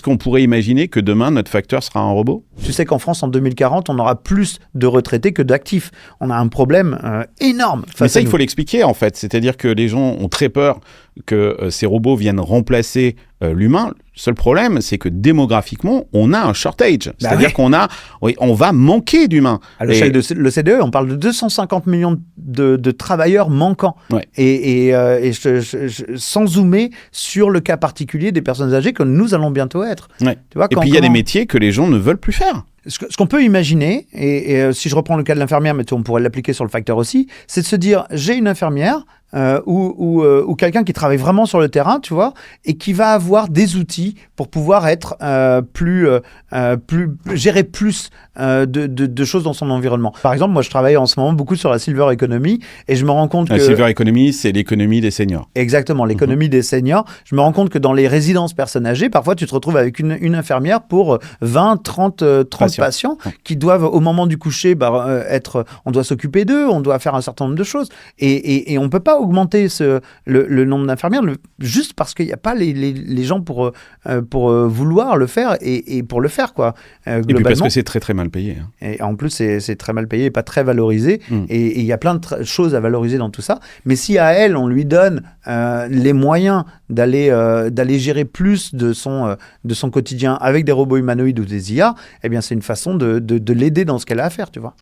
qu'on pourrait imaginer que demain, notre facteur sera un robot ? Tu sais qu'en France, en 2040, on aura plus de retraités que d'actifs. On a un problème énorme. Mais ça, il faut l'expliquer, en fait. C'est-à-dire que les gens ont très peur que ces robots viennent remplacer l'humain. Le seul problème, c'est que démographiquement, on a un shortage. C'est-à-dire qu'on va manquer d'humains. À l'échelle de l'OCDE, on parle de 250 millions de travailleurs manquants. Ouais. Et sans zoomer sur le cas particulier des personnes âgées que nous allons bientôt être. Ouais. Tu vois, et puis, il y a des métiers que les gens ne veulent plus faire. Ce qu'on peut imaginer, et si je reprends le cas de l'infirmière, mais on pourrait l'appliquer sur le facteur aussi, c'est de se dire, j'ai une infirmière ou quelqu'un qui travaille vraiment sur le terrain, tu vois, et qui va avoir des outils pour pouvoir être gérer plus de choses dans son environnement. Par exemple, moi, je travaille en ce moment beaucoup sur la Silver Economy, et je me rends compte que... La Silver Economy, c'est l'économie des seniors. Exactement, l'économie des seniors. Je me rends compte que dans les résidences personnes âgées, parfois, tu te retrouves avec une infirmière pour 20, 30 patients qui doivent, au moment du coucher, on doit s'occuper d'eux, on doit faire un certain nombre de choses. Et on ne peut pas augmenter le nombre d'infirmières juste parce qu'il n'y a pas les gens pour vouloir le faire et pour le faire, quoi. Et puis parce que c'est très, très mal payé. Hein. Et en plus, c'est très mal payé et pas très valorisé. Et il y a plein de choses à valoriser dans tout ça. Mais si à elle, on lui donne les moyens d'aller gérer plus de son quotidien avec des robots humanoïdes ou des IA, eh bien, c'est une façon de l'aider dans ce qu'elle a à faire, tu vois.